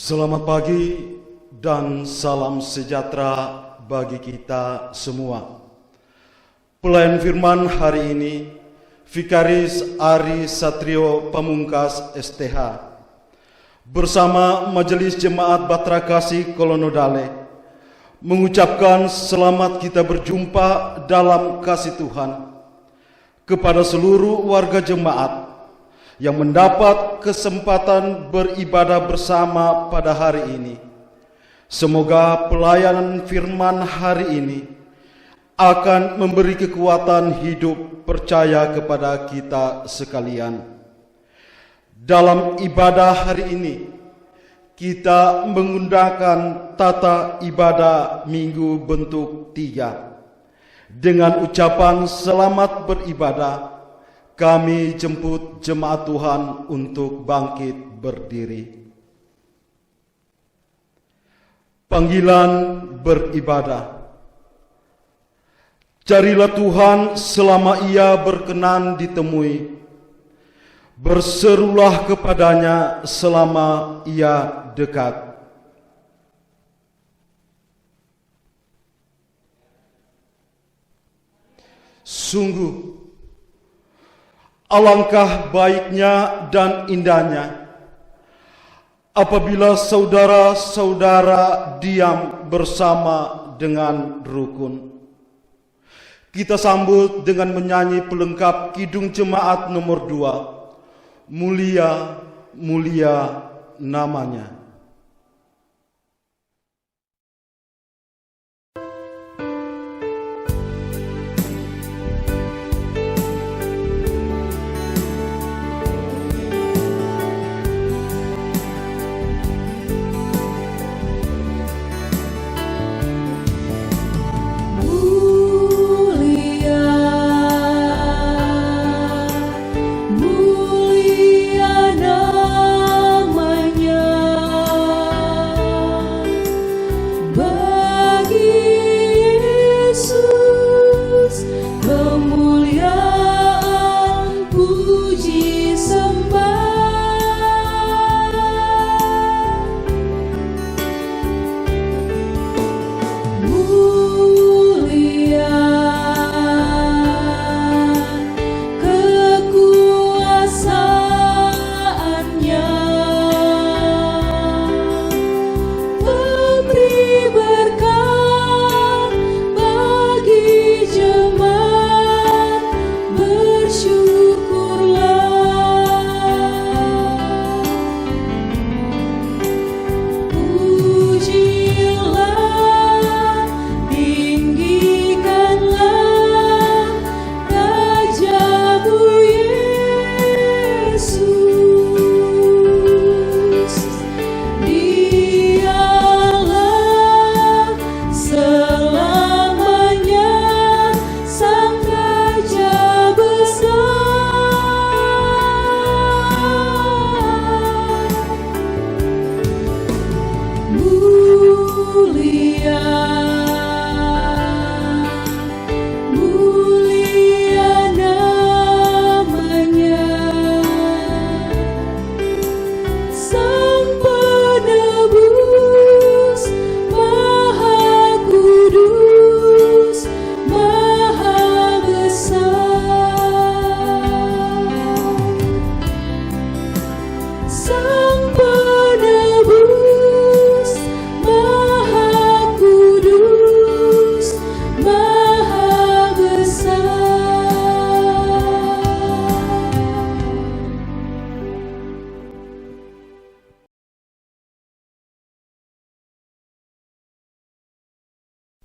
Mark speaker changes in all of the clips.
Speaker 1: Selamat pagi dan salam sejahtera bagi kita semua. Pelayan firman hari ini, Vikaris Ari Satrio Pamungkas STH, bersama Majelis Jemaat Batra Kasih Kolonodale, mengucapkan selamat kita berjumpa dalam kasih Tuhan kepada seluruh warga jemaat yang mendapat kesempatan beribadah bersama pada hari ini. Semoga pelayanan firman hari ini akan memberi kekuatan hidup percaya kepada kita sekalian. Dalam ibadah hari ini, kita menggunakan tata ibadah Minggu bentuk 3. Dengan ucapan selamat beribadah, kami jemput jemaat Tuhan untuk bangkit berdiri. Panggilan beribadah. Carilah Tuhan selama Ia berkenan ditemui. Berserulah kepadanya selama Ia dekat. Sungguh, alangkah baiknya dan indahnya apabila saudara-saudara diam bersama dengan rukun. Kita sambut dengan menyanyi pelengkap Kidung Jemaat nomor 2, Mulia, Mulia Namanya.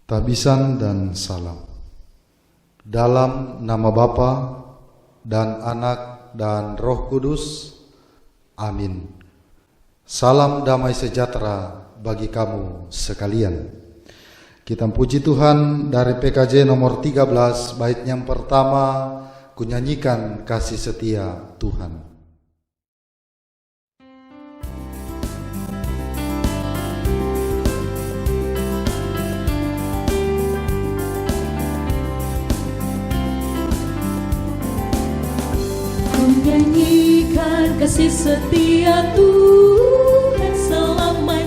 Speaker 2: Tabisan dan salam. Dalam nama Bapa dan Anak dan Roh Kudus. Amin. Salam damai sejahtera bagi kamu sekalian. Kita puji Tuhan dari PKJ nomor 13, bait yang pertama, kunyanyikan kasih setia Tuhan.
Speaker 3: Nyanyikan kasih setia Tuhan selama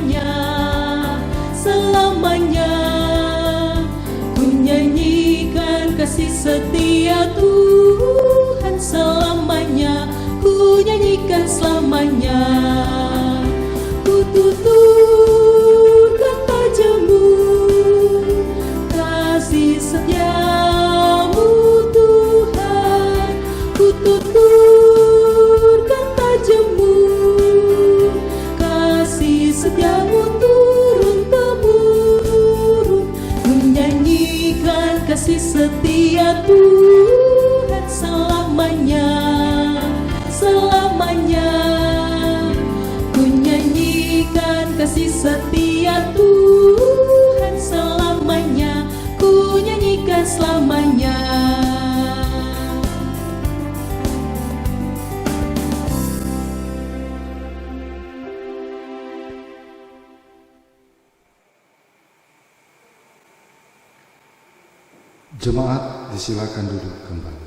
Speaker 3: kasih setia Tuhan selamanya, ku nyanyikan selamanya. Ku tuturkan padamu kasih setiamu Tuhan, ku tuturkan padamu kasih setiamu turun-temurun, menyanyikan kasih setia Tuhan selamanya, selamanya. Ku nyanyikan kasih setia Tuhan selamanya, ku nyanyikan selamanya.
Speaker 2: Jemaat disilakan duduk kembali.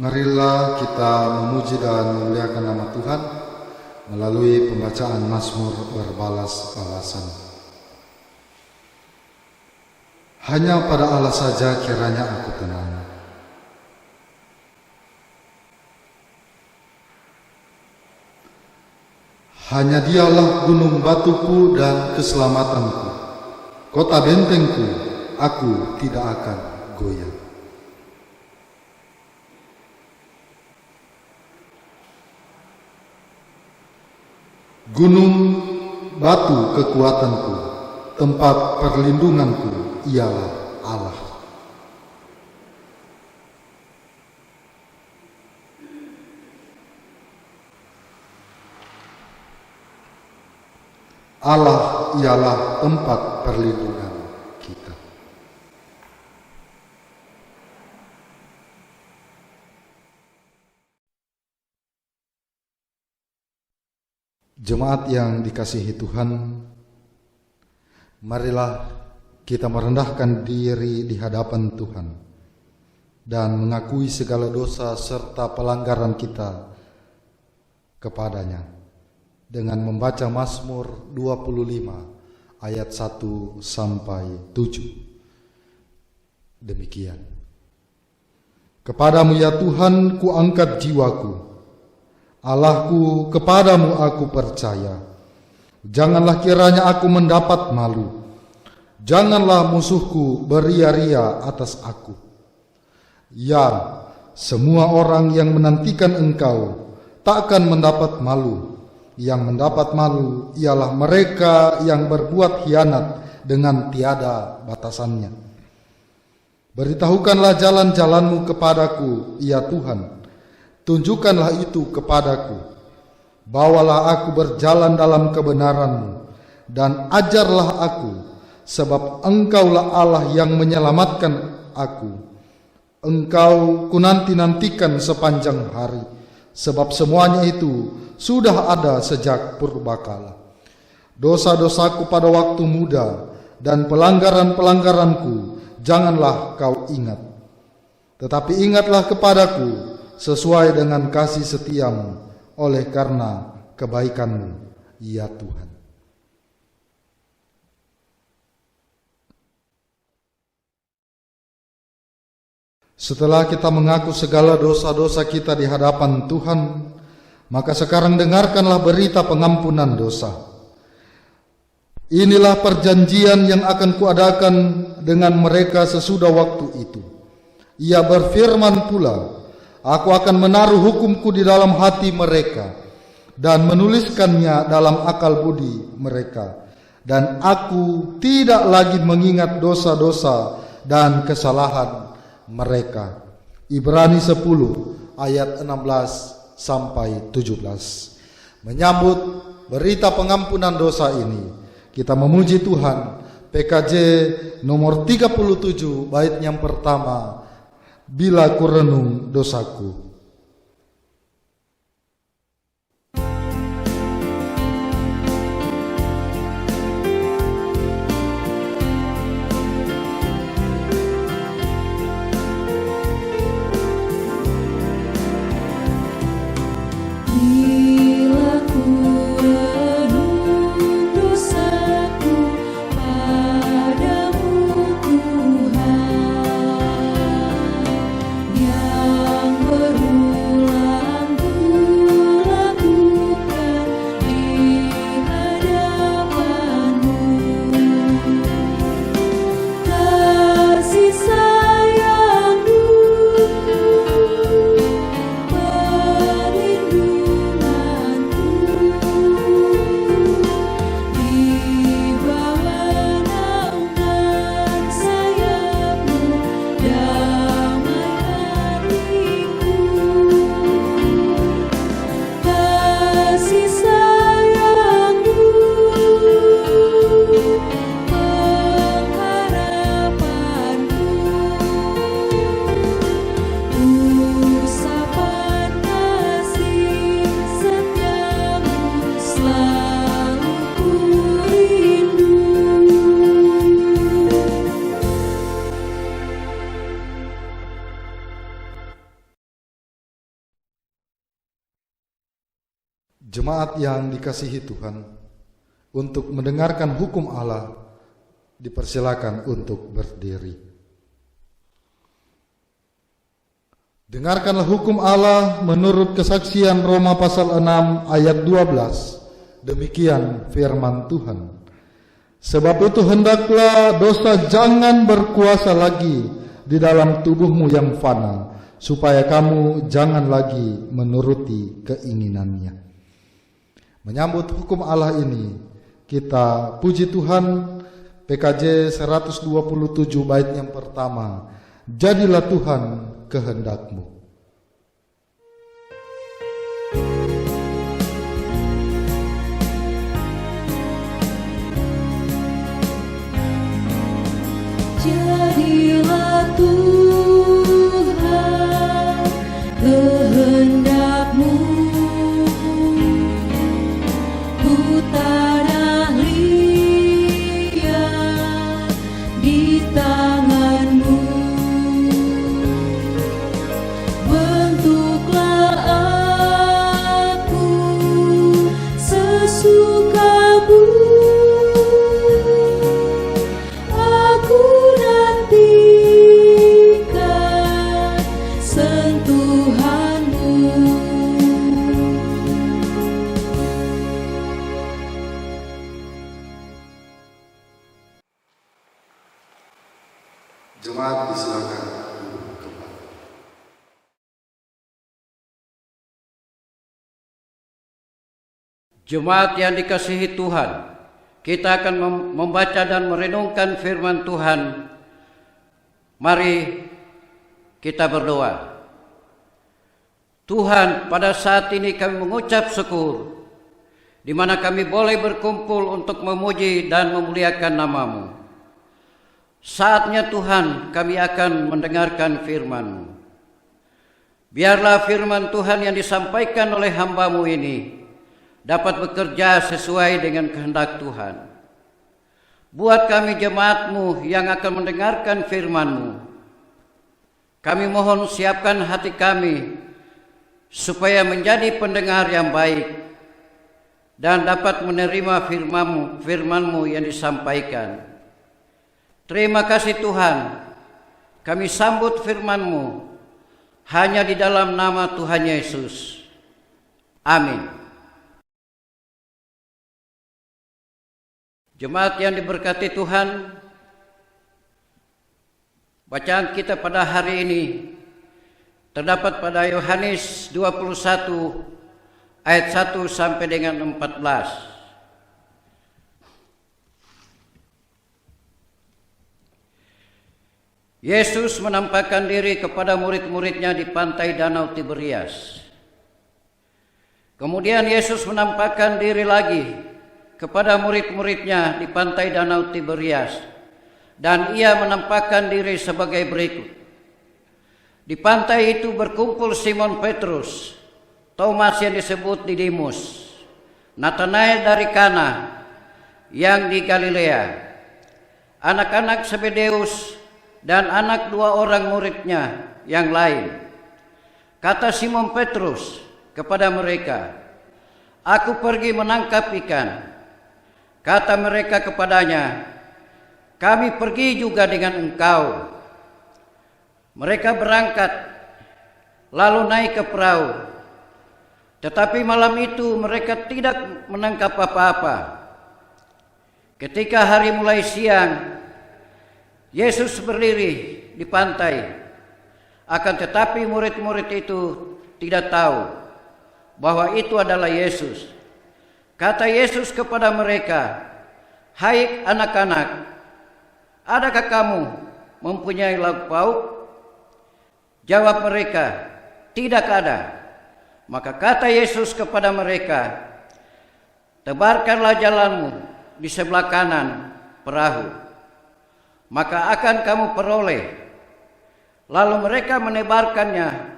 Speaker 2: Marilah kita memuji dan memuliakan nama Tuhan melalui pembacaan Mazmur berbalas-balasan. Hanya pada Allah saja kiranya aku tenang. Hanya Dialah gunung batuku dan keselamatanku, kota bentengku, aku tidak akan goyah. Gunung batu kekuatanku, tempat perlindunganku, ialah Allah. Allah ialah tempat perlindungan kita. Jemaat yang dikasihi Tuhan, marilah kita merendahkan diri di hadapan Tuhan dan mengakui segala dosa serta pelanggaran kita kepadanya dengan membaca Mazmur 25 ayat 1 sampai 7. Demikian. Kepadamu ya Tuhan ku angkat jiwaku, Allahku, kepadamu aku percaya. Janganlah kiranya aku mendapat malu, janganlah musuhku beria-ria atas aku. Ya, semua orang yang menantikan Engkau takkan mendapat malu. Yang mendapat malu ialah mereka yang berbuat hianat dengan tiada batasannya. Beritahukanlah jalan-jalanmu kepadaku, ya Tuhan. Tunjukkanlah itu kepadaku. Bawalah aku berjalan dalam kebenaran-Mu dan ajarlah aku, sebab Engkaulah Allah yang menyelamatkan aku. Engkau kunanti-nantikan sepanjang hari, sebab semuanya itu sudah ada sejak purbakala. Dosa-dosaku pada waktu muda dan pelanggaran-pelanggaranku janganlah kau ingat. Tetapi ingatlah kepadaku sesuai dengan kasih setiamu, oleh karena kebaikanmu, ya Tuhan. Setelah kita mengaku segala dosa-dosa kita di hadapan Tuhan, maka sekarang dengarkanlah berita pengampunan dosa. Inilah perjanjian yang akan kuadakan dengan mereka sesudah waktu itu. Ia berfirman pula, aku akan menaruh hukumku di dalam hati mereka dan menuliskannya dalam akal budi mereka. Dan aku tidak lagi mengingat dosa-dosa dan kesalahan mereka. Ibrani 10 ayat 16 sampai 17. Menyambut berita pengampunan dosa ini, kita memuji Tuhan. PKJ nomor 37 bait yang pertama, bila kurenung dosaku.
Speaker 3: Bila ku renung dosaku,
Speaker 2: Jemaat yang dikasihi Tuhan, untuk mendengarkan hukum Allah, dipersilakan untuk berdiri. Dengarkanlah hukum Allah menurut kesaksian Roma pasal 6 ayat 12. Demikian firman Tuhan. Sebab itu hendaklah dosa jangan berkuasa lagi di dalam tubuhmu yang fana, supaya kamu jangan lagi menuruti keinginannya. Menyambut hukum Allah ini, kita puji Tuhan. PKJ 127 bait yang pertama, jadilah Tuhan kehendak-Mu.
Speaker 3: Jadilah Tuhan kehendak-Mu, ku tanah liat di tangan-Mu. Bentuklah aku sesuka-Mu, aku nantikan sentuhan-Mu.
Speaker 2: Jemaat disilakan duduk kembali.
Speaker 4: Jemaat yang dikasihi Tuhan, kita akan membaca dan merenungkan firman Tuhan. Mari kita berdoa. Tuhan, pada saat ini kami mengucap syukur, di mana kami boleh berkumpul untuk memuji dan memuliakan nama-Mu. Saatnya Tuhan, kami akan mendengarkan firman-Mu. Biarlah firman Tuhan yang disampaikan oleh hamba-Mu ini dapat bekerja sesuai dengan kehendak Tuhan. Buat kami jemaat-Mu yang akan mendengarkan firman-Mu, kami mohon siapkan hati kami supaya menjadi pendengar yang baik dan dapat menerima firman-Mu yang disampaikan. Terima kasih Tuhan, kami sambut firman-Mu hanya di dalam nama Tuhan Yesus. Amin. Jemaat yang diberkati Tuhan, bacaan kita pada hari ini terdapat pada Yohanes 21 ayat 1 sampai dengan 14. Yesus menampakkan diri kepada murid-muridnya di pantai Danau Tiberias. Kemudian Yesus menampakkan diri lagi kepada murid-muridnya di pantai Danau Tiberias, dan ia menampakkan diri sebagai berikut. Di pantai itu berkumpul Simon Petrus, Thomas yang disebut Didimus, Natanael dari Kana yang di Galilea, anak-anak Zebedeus, dan anak dua orang muridnya yang lain. Kata Simon Petrus kepada mereka, "Aku pergi menangkap ikan." Kata mereka kepadanya, "Kami pergi juga dengan engkau." Mereka berangkat, lalu naik ke perahu. Tetapi malam itu mereka tidak menangkap apa-apa. Ketika hari mulai siang, Yesus berdiri di pantai. Akan tetapi murid-murid itu tidak tahu bahwa itu adalah Yesus. Kata Yesus kepada mereka, "Hai anak-anak, adakah kamu mempunyai lauk pauk?" Jawab mereka, "Tidak ada." Maka kata Yesus kepada mereka, "Tebarkanlah jalanmu di sebelah kanan perahu, maka akan kamu peroleh." Lalu mereka menebarkannya,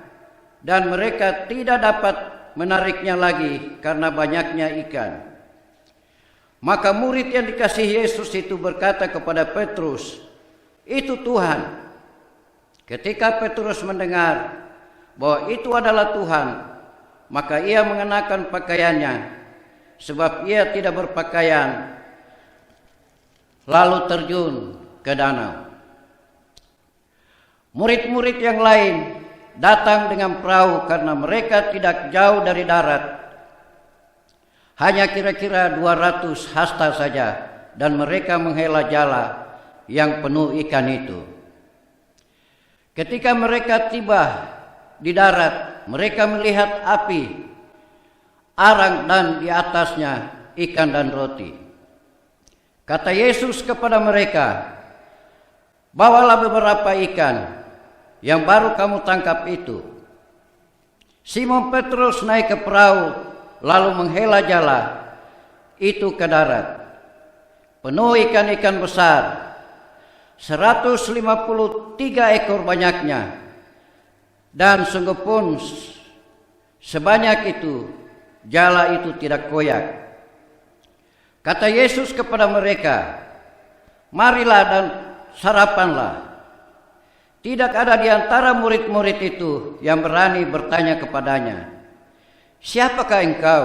Speaker 4: dan mereka tidak dapat menariknya lagi karena banyaknya ikan. Maka murid yang dikasihi Yesus itu berkata kepada Petrus, "Itu Tuhan." Ketika Petrus mendengar bahwa itu adalah Tuhan, maka ia mengenakan pakaiannya, sebab ia tidak berpakaian, lalu terjun ke danau. Murid-murid yang lain datang dengan perahu karena mereka tidak jauh dari darat, hanya kira-kira 200 hasta saja, dan mereka menghela jala yang penuh ikan itu. Ketika mereka tiba di darat, mereka melihat api, arang dan di atasnya ikan dan roti. Kata Yesus kepada mereka, "Bawalah beberapa ikan yang baru kamu tangkap itu." Simon Petrus naik ke perahu, lalu menghela jala itu ke darat, penuh ikan-ikan besar, 153 ekor banyaknya, dan sungguh pun sebanyak itu jala itu tidak koyak. Kata Yesus kepada mereka, "Marilah dan sarapanlah." Tidak ada di antara murid-murid itu yang berani bertanya kepadanya, "Siapakah engkau?"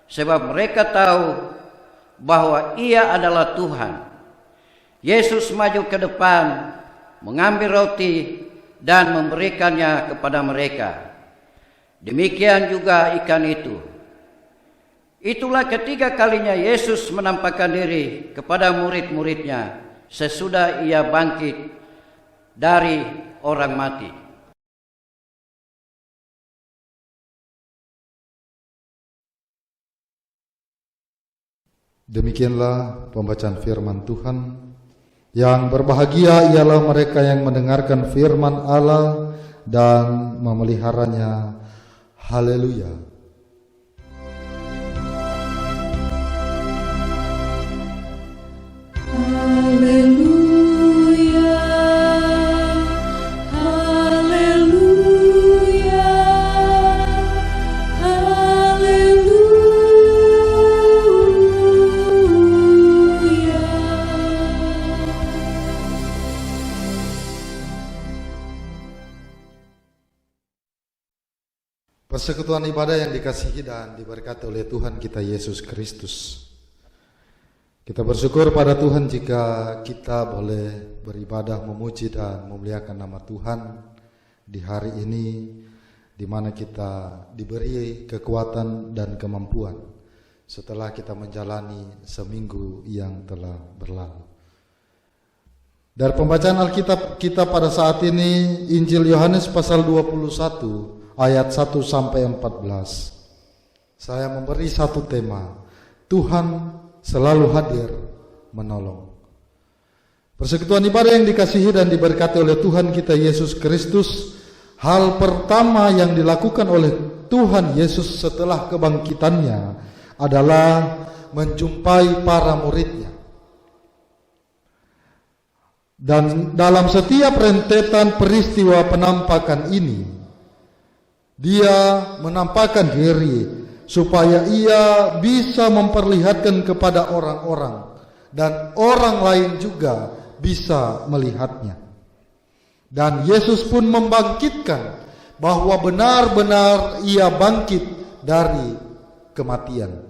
Speaker 4: Sebab mereka tahu bahwa ia adalah Tuhan. Yesus maju ke depan, mengambil roti dan memberikannya kepada mereka. Demikian juga ikan itu. Itulah ketiga kalinya Yesus menampakkan diri kepada murid-muridnya sesudah ia bangkit dari orang mati.
Speaker 2: Demikianlah pembacaan firman Tuhan. Yang berbahagia ialah mereka yang mendengarkan firman Allah dan memeliharanya. Haleluya.
Speaker 3: Haleluya, haleluya, haleluya.
Speaker 2: Persekutuan ibadah yang dikasihi dan diberkati oleh Tuhan kita Yesus Kristus. Kita bersyukur pada Tuhan jika kita boleh beribadah, memuji dan memuliakan nama Tuhan di hari ini, di mana kita diberi kekuatan dan kemampuan setelah kita menjalani seminggu yang telah berlalu. Dari pembacaan Alkitab kita pada saat ini, Injil Yohanes pasal 21 ayat 1 sampai 14. Saya memberi satu tema, Tuhan selalu hadir menolong. Persekutuan ibadah yang dikasihi dan diberkati oleh Tuhan kita Yesus Kristus, hal pertama yang dilakukan oleh Tuhan Yesus setelah kebangkitannya adalah menjumpai para muridnya. Dan dalam setiap rentetan peristiwa penampakan ini, dia menampakkan diri supaya ia bisa memperlihatkan kepada orang-orang dan orang lain juga bisa melihatnya. Dan Yesus pun membangkitkan bahwa benar-benar ia bangkit dari kematian.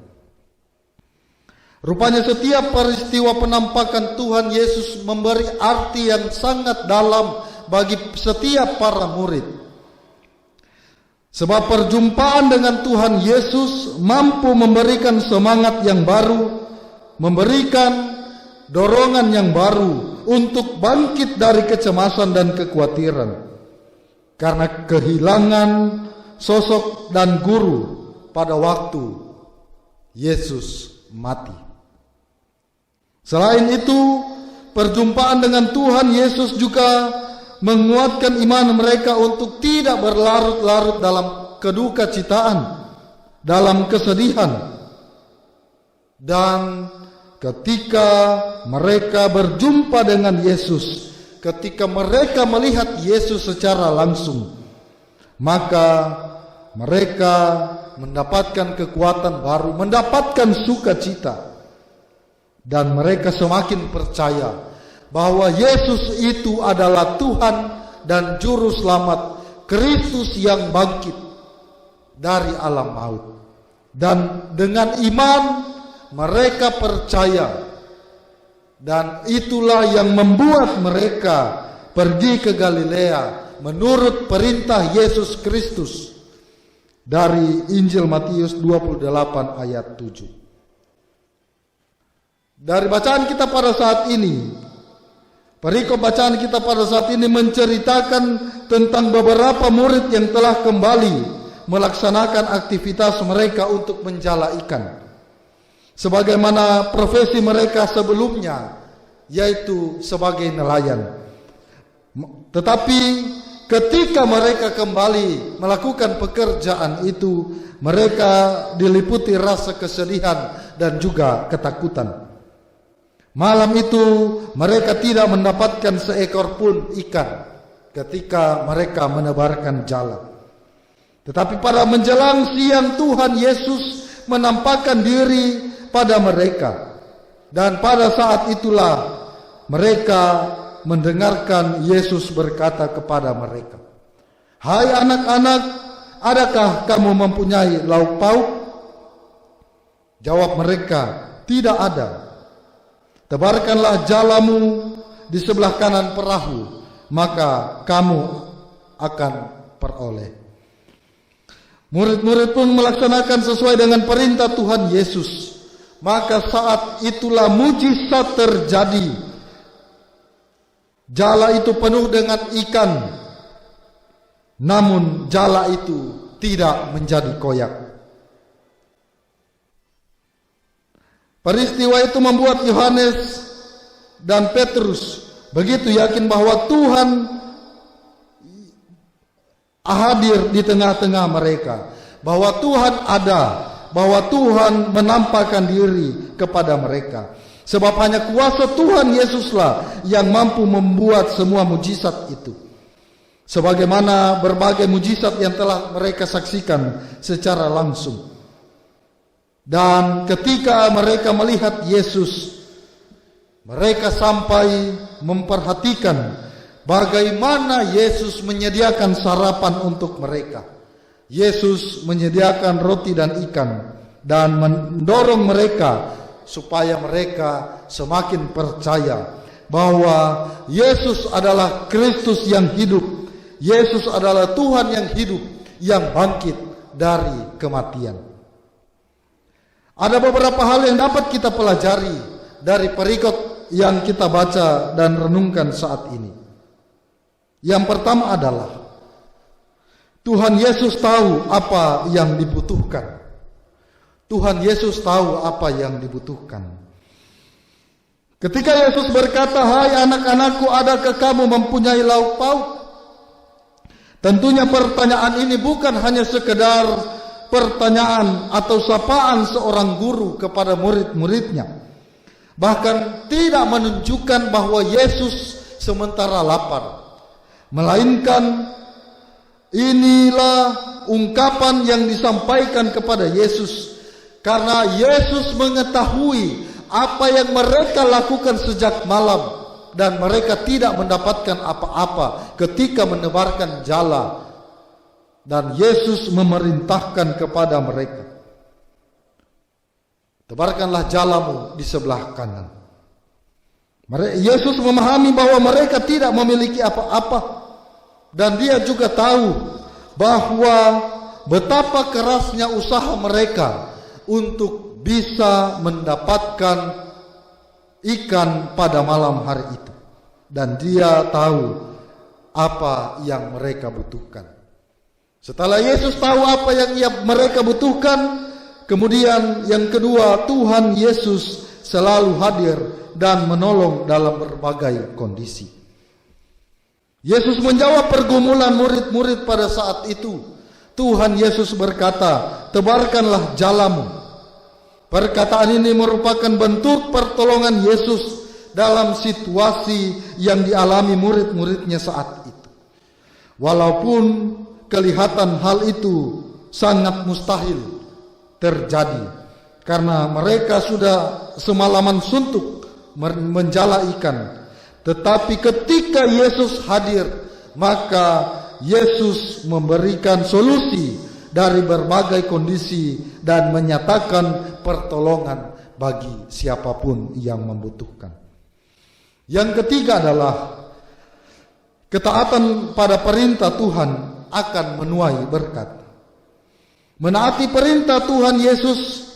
Speaker 2: Rupanya setiap peristiwa penampakan Tuhan Yesus memberi arti yang sangat dalam bagi setiap para murid. Sebab perjumpaan dengan Tuhan Yesus mampu memberikan semangat yang baru, memberikan dorongan yang baru untuk bangkit dari kecemasan dan kekhawatiran karena kehilangan sosok dan guru pada waktu Yesus mati. Selain itu, perjumpaan dengan Tuhan Yesus juga menguatkan iman mereka untuk tidak berlarut-larut dalam kedukacitaan, dalam kesedihan. Dan ketika mereka berjumpa dengan Yesus, ketika mereka melihat Yesus secara langsung, maka mereka mendapatkan kekuatan baru, mendapatkan sukacita, dan mereka semakin percaya bahwa Yesus itu adalah Tuhan dan Juru Selamat, Kristus yang bangkit. dari alam maut. Dan dengan iman mereka percaya, dan itulah yang membuat mereka pergi ke Galilea menurut perintah Yesus Kristus. Dari Injil Matius 28 ayat 7. Dari bacaan kita pada saat ini, perikop bacaan kita pada saat ini menceritakan tentang beberapa murid yang telah kembali melaksanakan aktivitas mereka untuk menjala ikan, sebagaimana profesi mereka sebelumnya, yaitu sebagai nelayan. Tetapi ketika mereka kembali melakukan pekerjaan itu, mereka diliputi rasa kesedihan dan juga ketakutan. Malam itu mereka tidak mendapatkan seekor pun ikan ketika mereka menebarkan jala. Tetapi pada menjelang siang Tuhan Yesus menampakkan diri pada mereka. Dan pada saat itulah mereka mendengarkan Yesus berkata kepada mereka, "Hai anak-anak, adakah kamu mempunyai lauk pauk?" Jawab mereka, "Tidak ada." "Tebarkanlah jalamu di sebelah kanan perahu, maka kamu akan peroleh." Murid-murid pun melaksanakan sesuai dengan perintah Tuhan Yesus. Maka saat itulah mujizat terjadi. Jala itu penuh dengan ikan, namun jala itu tidak menjadi koyak. Peristiwa itu membuat Yohanes dan Petrus begitu yakin bahwa Tuhan hadir di tengah-tengah mereka, bahwa Tuhan ada, bahwa Tuhan menampakkan diri kepada mereka. Sebab hanya kuasa Tuhan Yesuslah yang mampu membuat semua mujizat itu, sebagaimana berbagai mujizat yang telah mereka saksikan secara langsung. Dan ketika mereka melihat Yesus, mereka sampai memperhatikan bagaimana Yesus menyediakan sarapan untuk mereka. Yesus menyediakan roti dan ikan dan mendorong mereka supaya mereka semakin percaya bahwa Yesus adalah Kristus yang hidup. Yesus adalah Tuhan yang hidup, yang bangkit dari kematian. Ada beberapa hal yang dapat kita pelajari dari perikop yang kita baca dan renungkan saat ini. Yang pertama adalah Tuhan Yesus tahu apa yang dibutuhkan. Tuhan Yesus tahu apa yang dibutuhkan. Ketika Yesus berkata, "Hai anak-anakku, adakah kamu mempunyai lauk pauk?" Tentunya pertanyaan ini bukan hanya sekedar pertanyaan atau sapaan seorang guru kepada murid-muridnya. Bahkan tidak menunjukkan bahwa Yesus sementara lapar. Melainkan inilah ungkapan yang disampaikan kepada Yesus, karena Yesus mengetahui apa yang mereka lakukan sejak malam, dan mereka tidak mendapatkan apa-apa ketika menebarkan jala. Dan Yesus memerintahkan kepada mereka, "Tebarkanlah jalamu di sebelah kanan." Yesus memahami bahwa mereka tidak memiliki apa-apa, dan dia juga tahu bahwa betapa kerasnya usaha mereka untuk bisa mendapatkan ikan pada malam hari itu. Dan dia tahu apa yang mereka butuhkan. Setelah Yesus tahu apa yang mereka butuhkan, kemudian yang kedua, Tuhan Yesus selalu hadir dan menolong dalam berbagai kondisi. Yesus menjawab pergumulan murid-murid pada saat itu. Tuhan Yesus berkata, "Tebarkanlah jalamu." Perkataan ini merupakan bentuk pertolongan Yesus dalam situasi yang dialami murid-muridnya saat itu. Walaupun kelihatan hal itu sangat mustahil terjadi, karena mereka sudah semalaman suntuk menjala ikan. Tetapi ketika Yesus hadir, maka Yesus memberikan solusi dari berbagai kondisi dan menyatakan pertolongan bagi siapapun yang membutuhkan. Yang ketiga adalah ketaatan pada perintah Tuhan akan menuai berkat. Menaati perintah Tuhan Yesus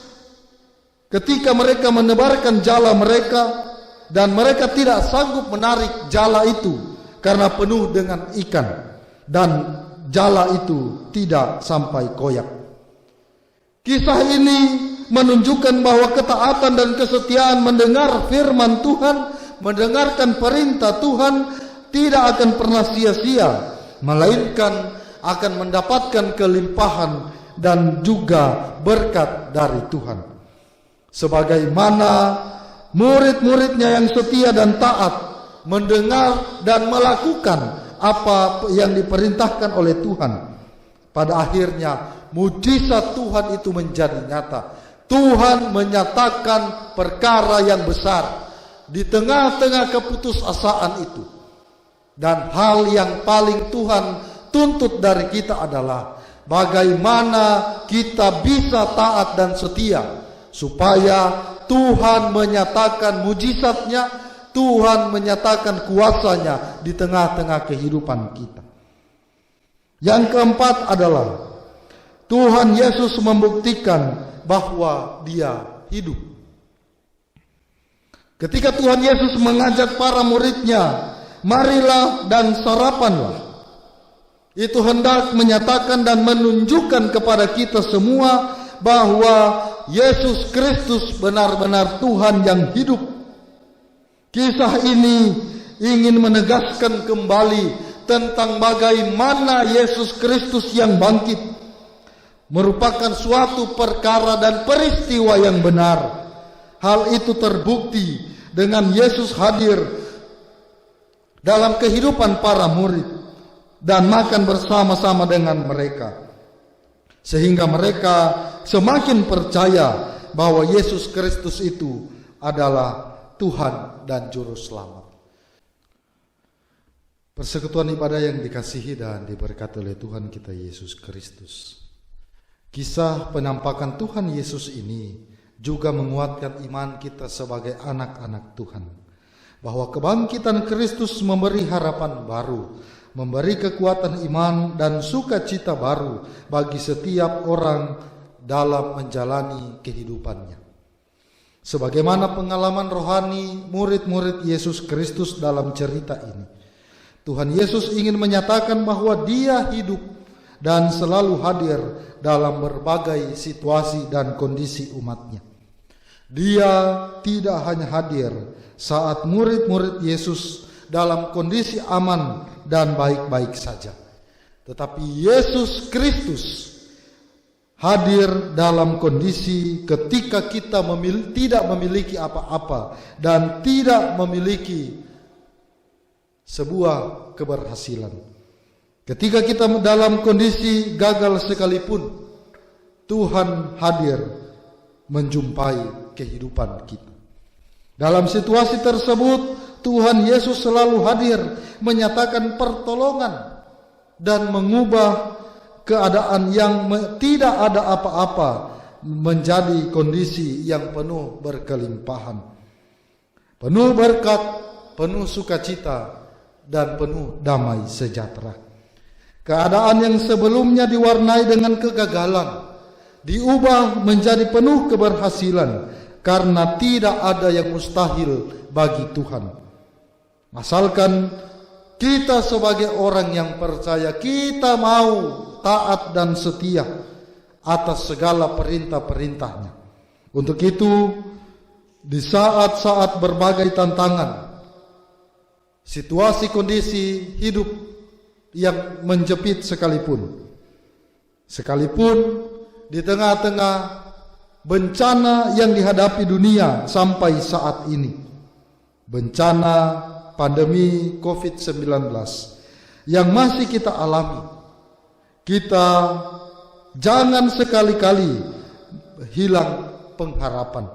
Speaker 2: ketika mereka menebarkan jala mereka dan mereka tidak sanggup menarik jala itu karena penuh dengan ikan dan jala itu tidak sampai koyak. Kisah ini menunjukkan bahwa ketaatan dan kesetiaan mendengar firman Tuhan, mendengarkan perintah Tuhan tidak akan pernah sia-sia, melainkan akan mendapatkan kelimpahan dan juga berkat dari Tuhan. Sebagaimana murid-muridnya yang setia dan taat mendengar dan melakukan apa yang diperintahkan oleh Tuhan, pada akhirnya mujizat Tuhan itu menjadi nyata. Tuhan menyatakan perkara yang besar di tengah-tengah keputusasaan itu. Dan hal yang paling Tuhan tuntut dari kita adalah bagaimana kita bisa taat dan setia supaya Tuhan menyatakan mujizatnya, Tuhan menyatakan kuasanya di tengah-tengah kehidupan kita. Yang keempat adalah Tuhan Yesus membuktikan bahwa Dia hidup. Ketika Tuhan Yesus mengajak para muridnya, marilah dan sarapanlah, itu hendak menyatakan dan menunjukkan kepada kita semua bahwa Yesus Kristus benar-benar Tuhan yang hidup. Kisah ini ingin menegaskan kembali tentang bagaimana Yesus Kristus yang bangkit merupakan suatu perkara dan peristiwa yang benar. Hal itu terbukti dengan Yesus hadir dalam kehidupan para murid dan makan bersama-sama dengan mereka, sehingga mereka semakin percaya bahwa Yesus Kristus itu adalah Tuhan dan Juru Selamat. Persekutuan ibadah yang dikasihi dan diberkati oleh Tuhan kita Yesus Kristus. Kisah penampakan Tuhan Yesus ini juga menguatkan iman kita sebagai anak-anak Tuhan, bahwa kebangkitan Kristus memberi harapan baru, memberi kekuatan iman dan sukacita baru bagi setiap orang dalam menjalani kehidupannya. Sebagaimana pengalaman rohani murid-murid Yesus Kristus dalam cerita ini, Tuhan Yesus ingin menyatakan bahwa Dia hidup dan selalu hadir dalam berbagai situasi dan kondisi umatnya. Dia tidak hanya hadir saat murid-murid Yesus dalam kondisi aman dan baik-baik saja, tetapi Yesus Kristus hadir dalam kondisi ketika kita tidak memiliki apa-apa dan tidak memiliki sebuah keberhasilan. Ketika kita dalam kondisi gagal sekalipun, Tuhan hadir menjumpai kehidupan kita. Dalam situasi tersebut, Tuhan Yesus selalu hadir menyatakan pertolongan dan mengubah keadaan yang tidak ada apa-apa menjadi kondisi yang penuh berkelimpahan, penuh berkat, penuh sukacita, dan penuh damai sejahtera. Keadaan yang sebelumnya diwarnai dengan kegagalan diubah menjadi penuh keberhasilan, karena tidak ada yang mustahil bagi Tuhan. Asalkan kita sebagai orang yang percaya, kita mau taat dan setia atas segala perintah-perintahnya. Untuk itu, di saat-saat berbagai tantangan, situasi kondisi hidup yang menjepit sekalipun di tengah-tengah bencana yang dihadapi dunia sampai saat ini, bencana pandemi COVID-19 yang masih kita alami, kita jangan sekali-kali hilang pengharapan.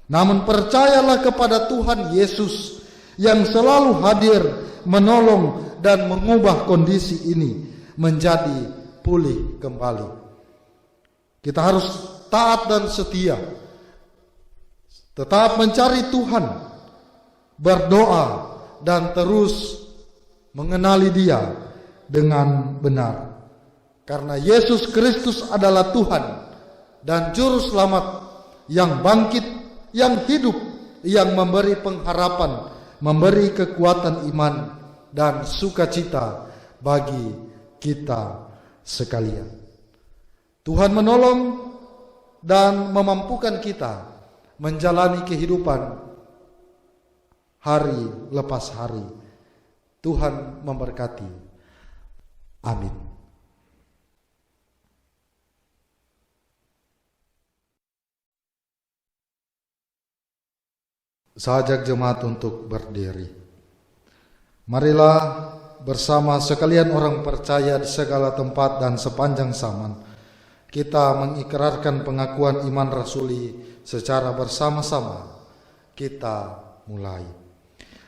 Speaker 2: Namun percayalah kepada Tuhan Yesus yang selalu hadir menolong dan mengubah kondisi ini menjadi pulih kembali. Kita harus taat dan setia, tetap mencari Tuhan, berdoa, dan terus mengenali Dia dengan benar. Karena Yesus Kristus adalah Tuhan dan Juru Selamat yang bangkit, yang hidup, yang memberi pengharapan, memberi kekuatan iman dan sukacita bagi kita sekalian. Tuhan menolong dan memampukan kita menjalani kehidupan hari lepas hari. Tuhan memberkati. Amin. Saya ajak jemaat untuk berdiri. Marilah bersama sekalian orang percaya di segala tempat dan sepanjang zaman kita mengikrarkan pengakuan iman rasuli secara bersama-sama. Kita mulai.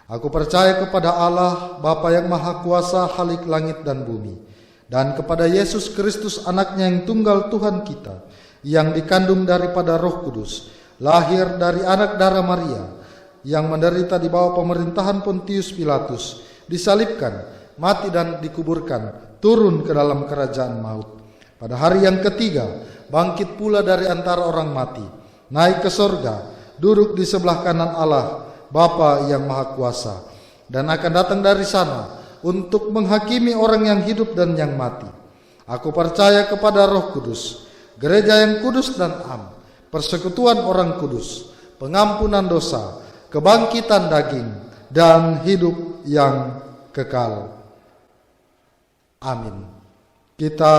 Speaker 2: Aku percaya kepada Allah, Bapa yang Maha Kuasa, Khalik langit dan bumi, dan kepada Yesus Kristus, anaknya yang tunggal Tuhan kita, yang dikandung daripada Roh Kudus, lahir dari anak darah Maria, yang menderita di bawah pemerintahan Pontius Pilatus, disalibkan, mati dan dikuburkan, turun ke dalam kerajaan maut. Pada hari yang ketiga, bangkit pula dari antara orang mati, naik ke sorga, duduk di sebelah kanan Allah, Bapa yang Maha Kuasa, dan akan datang dari sana untuk menghakimi orang yang hidup dan yang mati. Aku percaya kepada Roh Kudus, gereja yang kudus dan am, persekutuan orang kudus, pengampunan dosa, kebangkitan daging, dan hidup yang kekal. Amin. Kita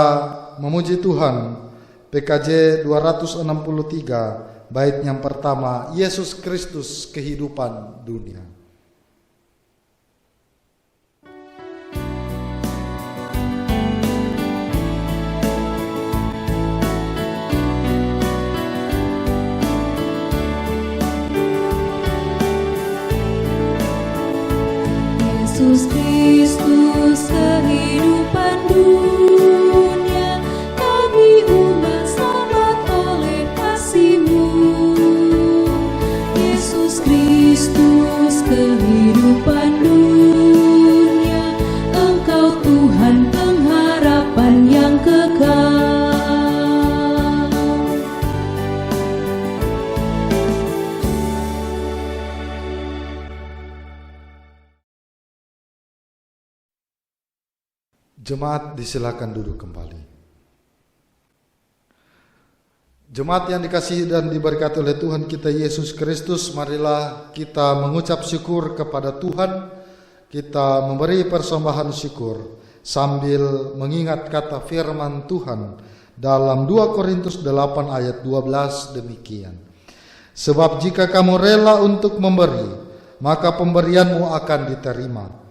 Speaker 2: memuji Tuhan. PKJ 263 bait yang pertama, Yesus Kristus kehidupan dunia.
Speaker 3: Yesus Kristus kehidupan dunia, kami umat selamat oleh kasih-Mu. Yesus Kristus kehidupan dunia, Engkau Tuhan pengharapan yang kekal.
Speaker 2: Jemaat disilakan duduk kembali. Jemaat yang dikasihi dan diberkati oleh Tuhan kita Yesus Kristus, marilah kita mengucap syukur kepada Tuhan. Kita memberi persembahan syukur sambil mengingat kata firman Tuhan dalam 2 Korintus 8 ayat 12 demikian. Sebab jika kamu rela untuk memberi, maka pemberianmu akan diterima.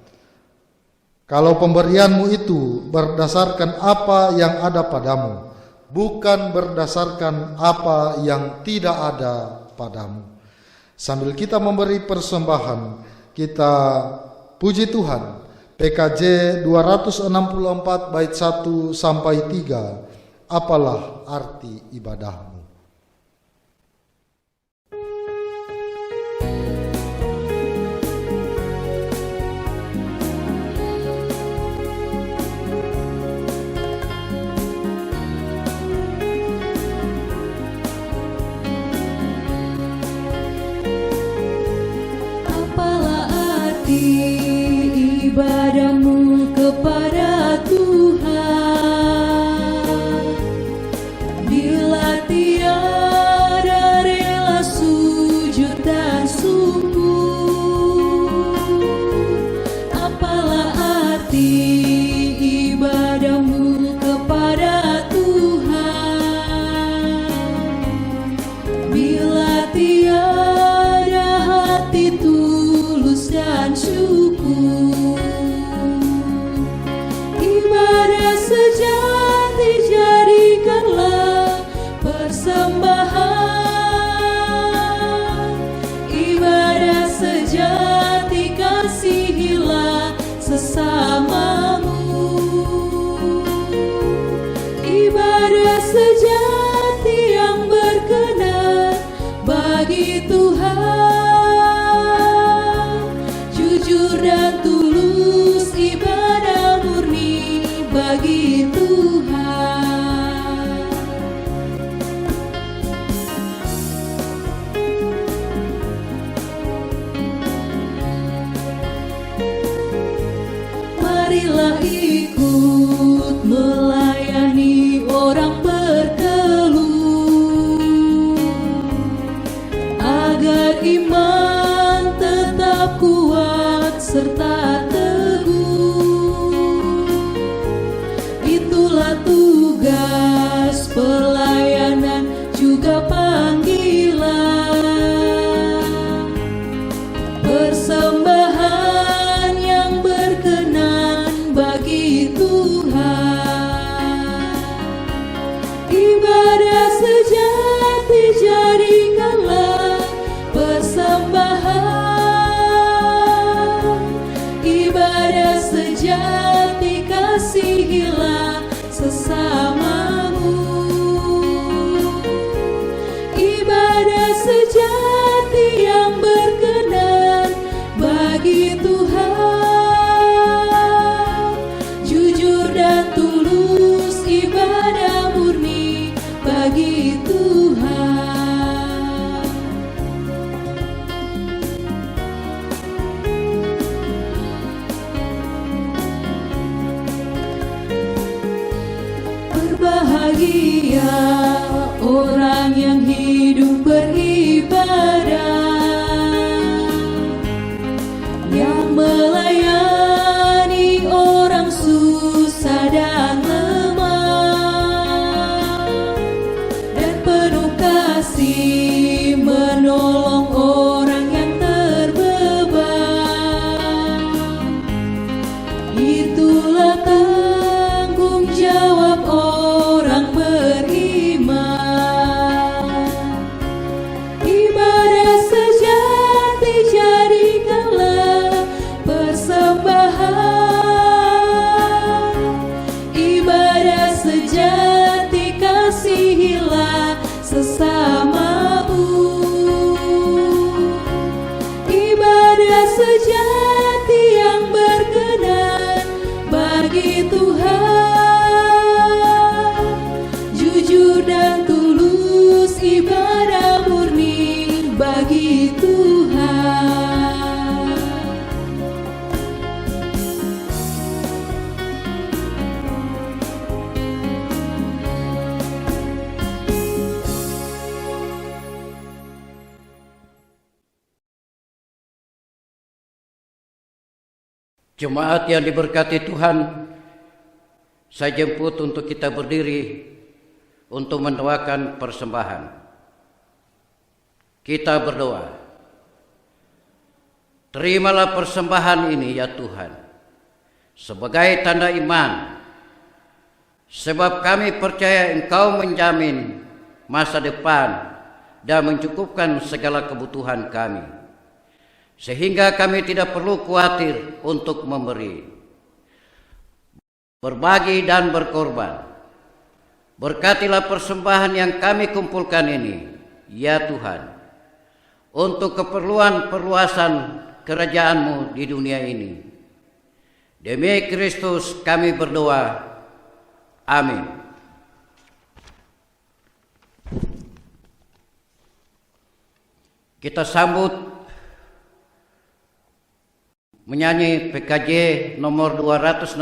Speaker 2: Kalau pemberianmu itu berdasarkan apa yang ada padamu, bukan berdasarkan apa yang tidak ada padamu. Sambil kita memberi persembahan, kita puji Tuhan. PKJ 264 bait 1 sampai 3. Apalah arti ibadahmu?
Speaker 3: Ibadahmu kepada Tuhan, bila tiada rela sujud dan sungguh, apalah arti ibadahmu kepada Tuhan, bila tiada hati tulus dan syukur. beriman tetap kuat serta teguh. Itulah tugas pelayanan juga panggilan, persembahan yang berkenan bagi Tuhan. Ibadah sejati jadikanlah persembahan, ibadah sejati kasihilah sesamamu. Ibadah sejati yang berkenan bagi Tuhan, jujur dan tulus ibadah murni bagi Tuhan. Berbahagia orang yang hidup beribadah, yang melayani orang susah dan lemah, dan penuh kasih menolong orang yang terbeban. Itulah tanggung jawab orang beriman. Ibadah sejati jadikanlah persembahan, ibadah sejati kasihilah sesamamu. Ibadah sejati yang berkenan bagi Tuhan, jujur dan tulus ibadah murni bagi Tuhan.
Speaker 4: Jemaat yang diberkati Tuhan, saya jemput untuk kita berdiri untuk mendoakan persembahan. Kita berdoa. Terimalah persembahan ini ya Tuhan, sebagai tanda iman, sebab kami percaya Engkau menjamin masa depan dan mencukupkan segala kebutuhan kami, sehingga kami tidak perlu khawatir untuk memberi, berbagi dan berkorban. Berkatilah persembahan yang kami kumpulkan ini, ya Tuhan, untuk keperluan perluasan kerajaan-Mu di dunia ini. Demi Kristus kami berdoa. Amin. Kita sambut menyanyi PKJ nomor 216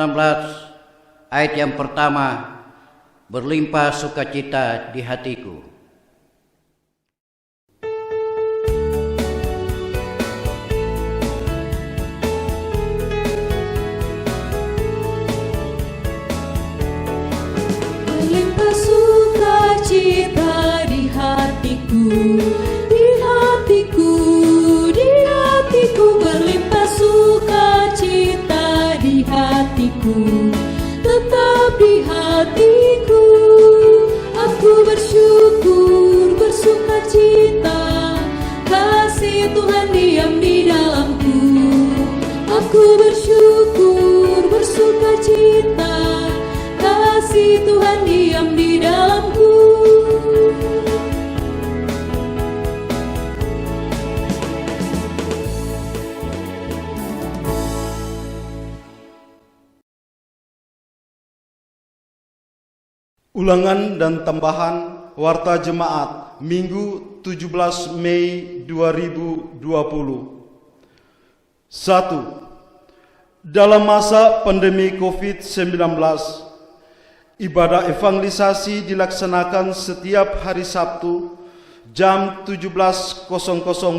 Speaker 4: ayat yang pertama, berlimpah sukacita di hatiku.
Speaker 3: Berlimpah sukacita di hatiku, di hatiku, di hatiku. Berlimpah sukacita di hatiku, tetap di hatiku. Aku bersyukur, bersukacita, kasih Tuhan diam di dalamku. Aku bersyukur, bersukacita, kasih Tuhan diam di dalamku.
Speaker 1: Ulangan dan tambahan Warta Jemaat Minggu 17 Mei 2020. 1. Dalam masa pandemi COVID-19, ibadah evangelisasi dilaksanakan setiap hari Sabtu jam 17.00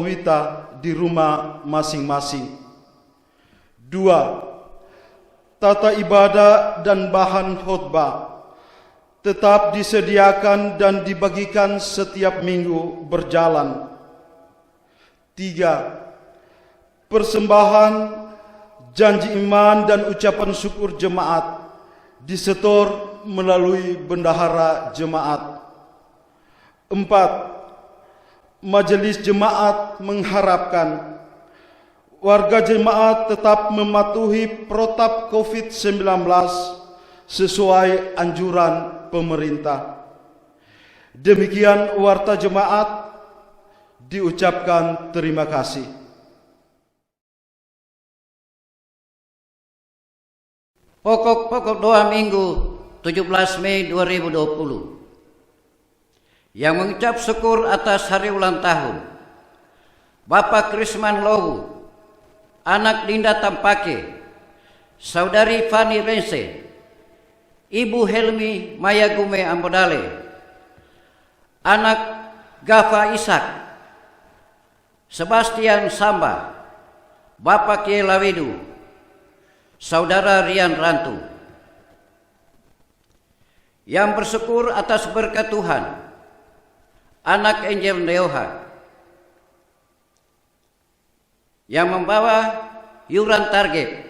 Speaker 1: WITA di rumah masing-masing. 2. Tata ibadah dan bahan khotbah tetap disediakan dan dibagikan setiap minggu berjalan. 3. Persembahan, janji iman dan ucapan syukur jemaat disetor melalui bendahara jemaat. 4. Majelis jemaat mengharapkan warga jemaat tetap mematuhi protap COVID-19 sesuai anjuran pemerintah. Demikian warta jemaat, diucapkan terima kasih.
Speaker 4: Pokok-pokok doa Minggu 17 Mei 2020 yang mengucap syukur atas hari ulang tahun Bapak Krisman Lowu, anak Dinda Tampake, Saudari Fani Rense, Ibu Helmi Mayagume Ambodale, anak Gafa Ishak, Sebastian Samba, Bapak Kiai Lawidu, Saudara Rian Rantu. Yang bersyukur atas berkat Tuhan, anak Angel Neoha, yang membawa yuran target,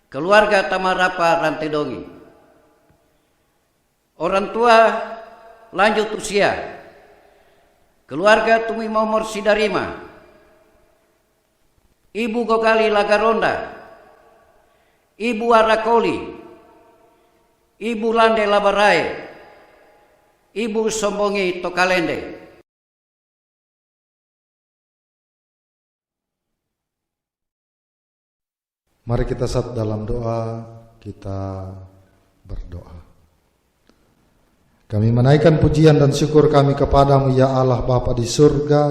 Speaker 4: keluarga Tamarapa Rantedongi, orang tua lanjut usia, keluarga Tumi Momor Sidarima, Ibu Gogali Lagaronda, Ibu Arakoli, Ibu Lande Labarai, Ibu Sombongi Tokalende.
Speaker 2: Mari kita saat dalam doa, kita berdoa. Kami menaikkan pujian dan syukur kami kepadamu ya Allah Bapa di surga,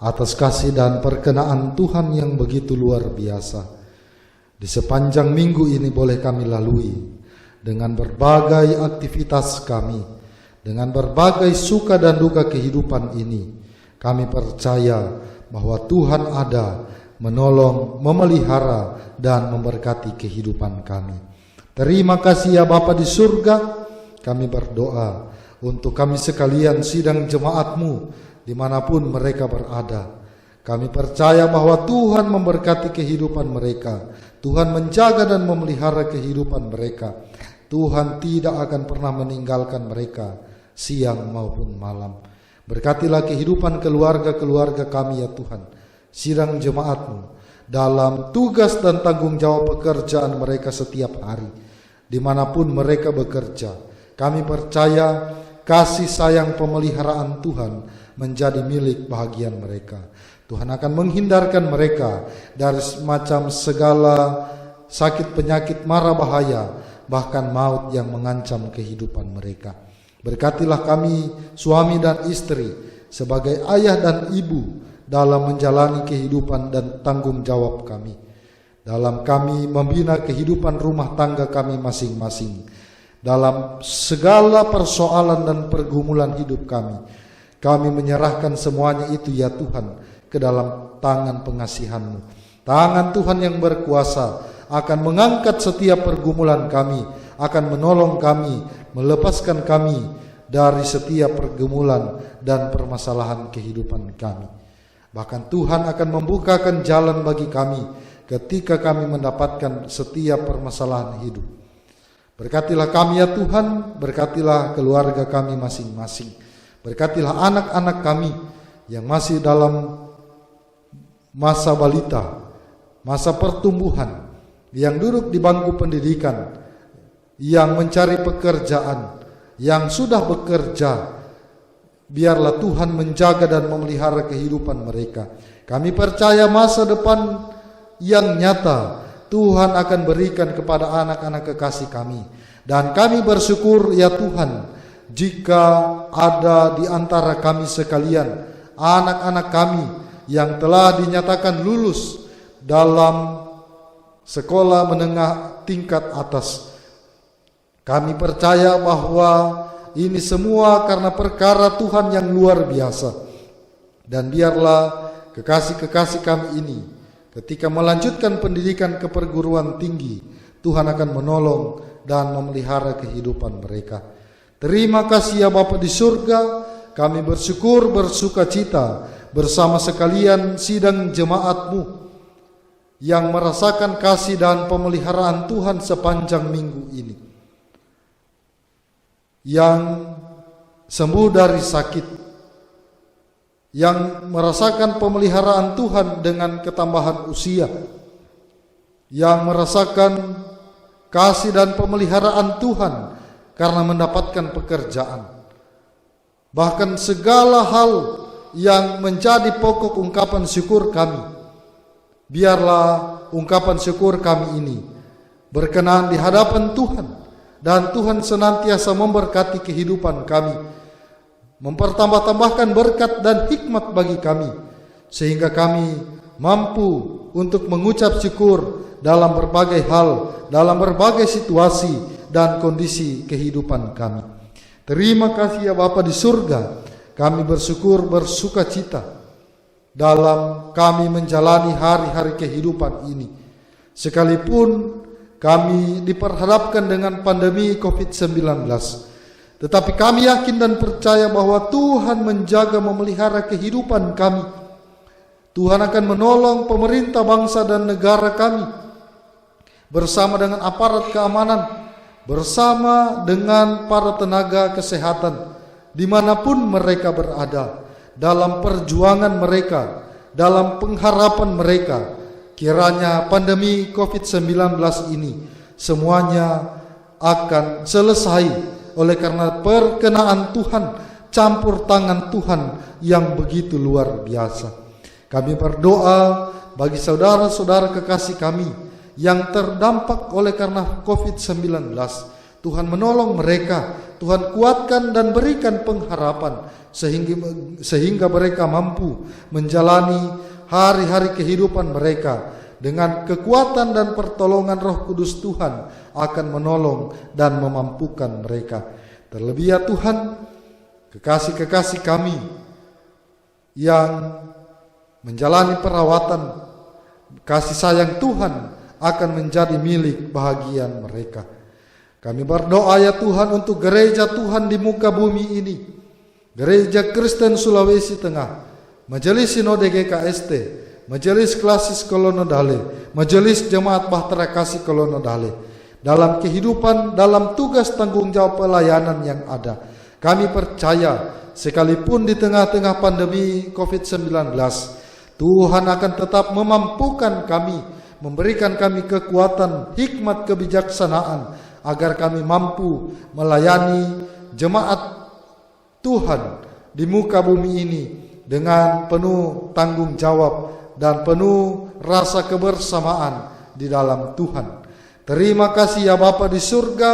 Speaker 2: atas kasih dan perkenaan Tuhan yang begitu luar biasa. Di sepanjang minggu ini boleh kami lalui dengan berbagai aktivitas kami, dengan berbagai suka dan duka kehidupan ini. Kami percaya bahwa Tuhan ada, menolong, memelihara, dan memberkati kehidupan kami. Terima kasih ya Bapa di surga. Kami berdoa untuk kami sekalian sidang jemaat-Mu dimanapun mereka berada. Kami percaya bahwa Tuhan memberkati kehidupan mereka. Tuhan menjaga dan memelihara kehidupan mereka. Tuhan tidak akan pernah meninggalkan mereka siang maupun malam. Berkatilah kehidupan keluarga-keluarga kami ya Tuhan. Sidang jemaat-Mu dalam tugas dan tanggung jawab pekerjaan mereka setiap hari, dimanapun mereka bekerja. Kami percaya kasih sayang pemeliharaan Tuhan menjadi milik bahagian mereka. Tuhan akan menghindarkan mereka dari semacam segala sakit penyakit mara bahaya, bahkan maut yang mengancam kehidupan mereka. Berkatilah kami suami dan istri sebagai ayah dan ibu dalam menjalani kehidupan dan tanggung jawab kami, dalam kami membina kehidupan rumah tangga kami masing-masing, dalam segala persoalan dan pergumulan hidup kami. Kami menyerahkan semuanya itu ya Tuhan ke dalam tangan pengasihan-Mu. Tangan Tuhan yang berkuasa akan mengangkat setiap pergumulan kami, akan menolong kami, melepaskan kami dari setiap pergumulan dan permasalahan kehidupan kami. Bahkan Tuhan akan membukakan jalan bagi kami ketika kami mendapatkan setiap permasalahan hidup. Berkatilah kami ya Tuhan, berkatilah keluarga kami masing-masing. Berkatilah anak-anak kami yang masih dalam masa balita, masa pertumbuhan, yang duduk di bangku pendidikan, yang mencari pekerjaan, yang sudah bekerja. Biarlah Tuhan menjaga dan memelihara kehidupan mereka. Kami percaya masa depan yang nyata Tuhan akan berikan kepada anak-anak kekasih kami. Dan kami bersyukur ya Tuhan, jika ada di antara kami sekalian anak-anak kami yang telah dinyatakan lulus dalam sekolah menengah tingkat atas. Kami percaya bahwa ini semua karena perkara Tuhan yang luar biasa. Dan biarlah kekasih-kekasih kami ini ketika melanjutkan pendidikan ke perguruan tinggi, Tuhan akan menolong dan memelihara kehidupan mereka. Terima kasih ya Bapa di surga, kami bersyukur bersuka cita bersama sekalian sidang jemaat-Mu yang merasakan kasih dan pemeliharaan Tuhan sepanjang minggu ini, yang sembuh dari sakit, yang merasakan pemeliharaan Tuhan dengan ketambahan usia, yang merasakan kasih dan pemeliharaan Tuhan karena mendapatkan pekerjaan. Bahkan segala hal yang menjadi pokok ungkapan syukur kami, biarlah ungkapan syukur kami ini berkenan di hadapan Tuhan, dan Tuhan senantiasa memberkati kehidupan kami, mempertambah-tambahkan berkat dan hikmat bagi kami, sehingga kami mampu untuk mengucap syukur dalam berbagai hal, dalam berbagai situasi dan kondisi kehidupan kami. Terima kasih ya Bapa di surga, kami bersyukur bersuka cita dalam kami menjalani hari-hari kehidupan ini, sekalipun kami diperhadapkan dengan pandemi COVID-19. Tetapi kami yakin dan percaya bahwa Tuhan menjaga memelihara kehidupan kami. Tuhan akan menolong pemerintah bangsa dan negara kami bersama dengan aparat keamanan, bersama dengan para tenaga kesehatan dimanapun mereka berada, dalam perjuangan mereka, dalam pengharapan mereka. Kiranya pandemi COVID-19 ini semuanya akan selesai oleh karena perkenaan Tuhan, campur tangan Tuhan yang begitu luar biasa. Kami berdoa bagi saudara-saudara kekasih kami yang terdampak oleh karena COVID-19. Tuhan menolong mereka, Tuhan kuatkan dan berikan pengharapan sehingga mereka mampu menjalani hari-hari kehidupan mereka dengan kekuatan dan pertolongan Roh Kudus. Tuhan akan menolong dan memampukan mereka. Terlebih ya Tuhan, kekasih-kekasih kami yang menjalani perawatan, kasih sayang Tuhan akan menjadi milik bahagian mereka. Kami berdoa ya Tuhan untuk gereja Tuhan di muka bumi ini, Gereja Kristen Sulawesi Tengah, Majelis Sinode GKST, Majelis Klasis Kolonodale, Majelis Jemaat Bahtera Kasih Kolonodale, dalam kehidupan, dalam tugas tanggung jawab pelayanan yang ada. Kami percaya sekalipun di tengah-tengah pandemi COVID-19, Tuhan akan tetap memampukan kami, memberikan kami kekuatan, hikmat, kebijaksanaan, agar kami mampu melayani jemaat Tuhan di muka bumi ini dengan penuh tanggung jawab dan penuh rasa kebersamaan di dalam Tuhan. Terima kasih ya Bapa di surga,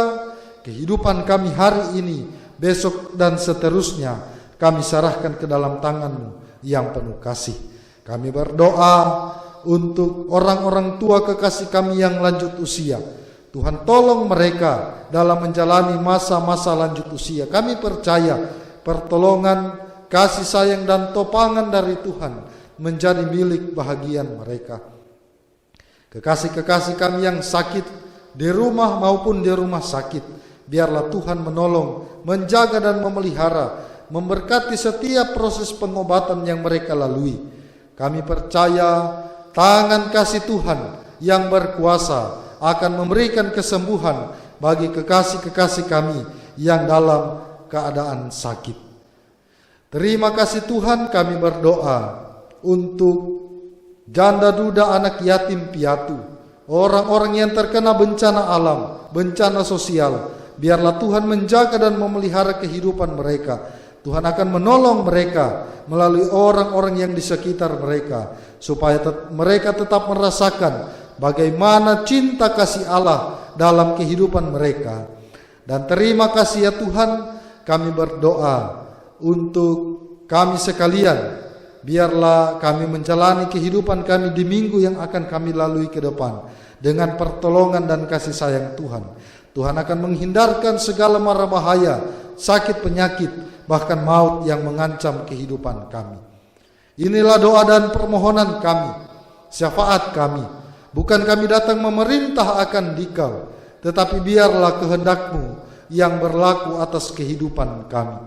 Speaker 2: kehidupan kami hari ini, besok dan seterusnya kami serahkan ke dalam tangan-Mu yang penuh kasih. Kami berdoa untuk orang-orang tua kekasih kami yang lanjut usia. Tuhan tolong mereka dalam menjalani masa-masa lanjut usia. Kami percaya pertolongan, kasih sayang dan topangan dari Tuhan menjadi milik bahagian mereka. Kekasih-kekasih kami yang sakit di rumah maupun di rumah sakit, biarlah Tuhan menolong, menjaga dan memelihara, memberkati setiap proses pengobatan yang mereka lalui. Kami percaya tangan kasih Tuhan yang berkuasa akan memberikan kesembuhan bagi kekasih-kekasih kami yang dalam keadaan sakit. Terima kasih Tuhan, kami berdoa untuk janda duda, anak yatim piatu, orang-orang yang terkena bencana alam, bencana sosial. Biarlah Tuhan menjaga dan memelihara kehidupan mereka. Tuhan akan menolong mereka melalui orang-orang yang di sekitar mereka, supaya mereka tetap merasakan bagaimana cinta kasih Allah dalam kehidupan mereka. Dan terima kasih ya Tuhan, kami berdoa untuk kami sekalian. Biarlah kami menjalani kehidupan kami di minggu yang akan kami lalui ke depan dengan pertolongan dan kasih sayang Tuhan. Tuhan akan menghindarkan segala mara bahaya sakit penyakit, bahkan maut yang mengancam kehidupan kami. Inilah doa dan permohonan kami, syafaat kami. Bukan kami datang memerintah akan Dikau, tetapi biarlah kehendak-Mu yang berlaku atas kehidupan kami.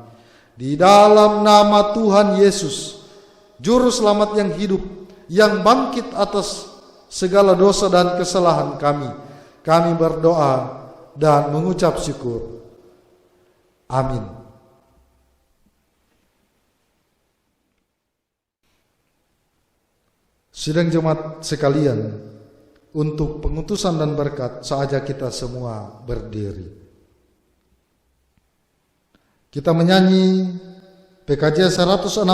Speaker 2: Di dalam nama Tuhan Yesus, Juru Selamat yang hidup, yang bangkit atas segala dosa dan kesalahan kami berdoa dan mengucap syukur. Amin. Sidang jemaat sekalian, untuk pengutusan dan berkat saja kita semua berdiri. Kita menyanyi PKJ 165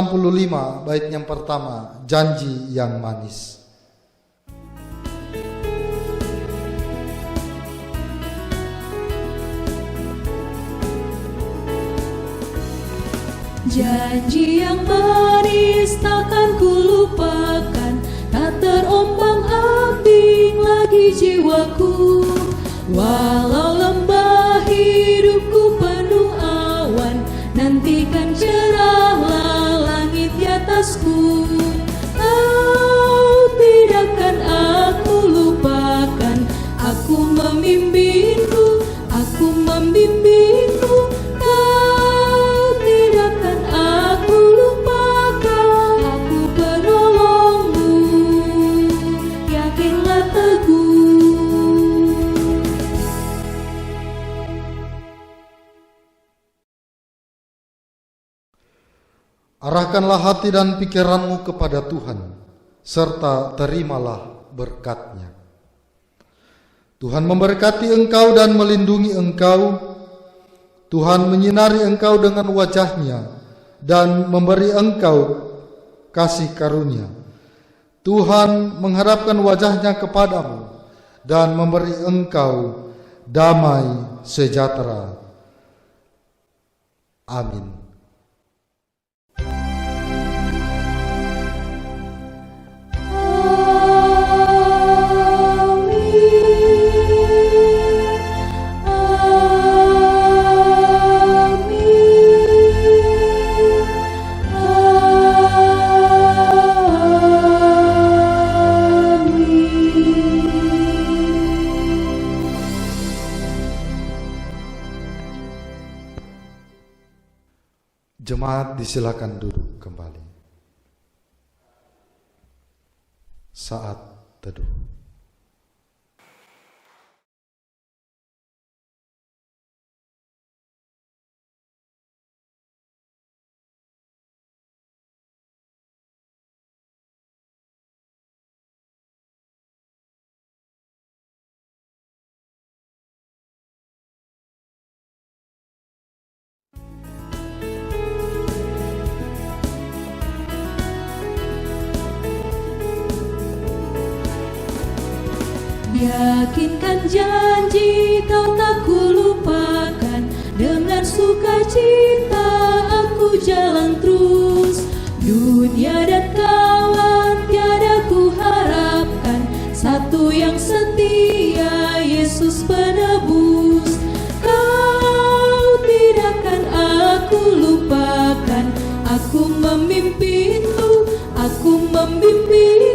Speaker 2: bait yang pertama, Janji yang Manis.
Speaker 3: Janji yang manis takkan kulupakan, tak terombang-ambing lagi jiwaku. Walau lembah hidupku penuh awan, nantikan cerahlah langit di atasku. Kau tidakkan aku lupakan, aku membimbingmu, aku membimbingmu. Kau tidakkan aku lupakan, aku penolongmu, yakinlah teguh.
Speaker 2: Arahkanlah hati dan pikiranmu kepada Tuhan, serta terimalah berkat-Nya. Tuhan memberkati engkau dan melindungi engkau. Tuhan menyinari engkau dengan wajah-Nya dan memberi engkau kasih karunia. Tuhan menghadapkan wajah-Nya kepadamu dan memberi engkau damai sejahtera. Amin. Jemaat disilakan duduk kembali. Saat teduh.
Speaker 3: Yakinkan janji kau tak kulupakan, dengan sukacita aku jalan terus. Dunia dan kawan tiada ku harapkan, satu yang setia, Yesus penebus. Kau tidakkan aku lupakan, aku memimpinmu, aku membimbingmu.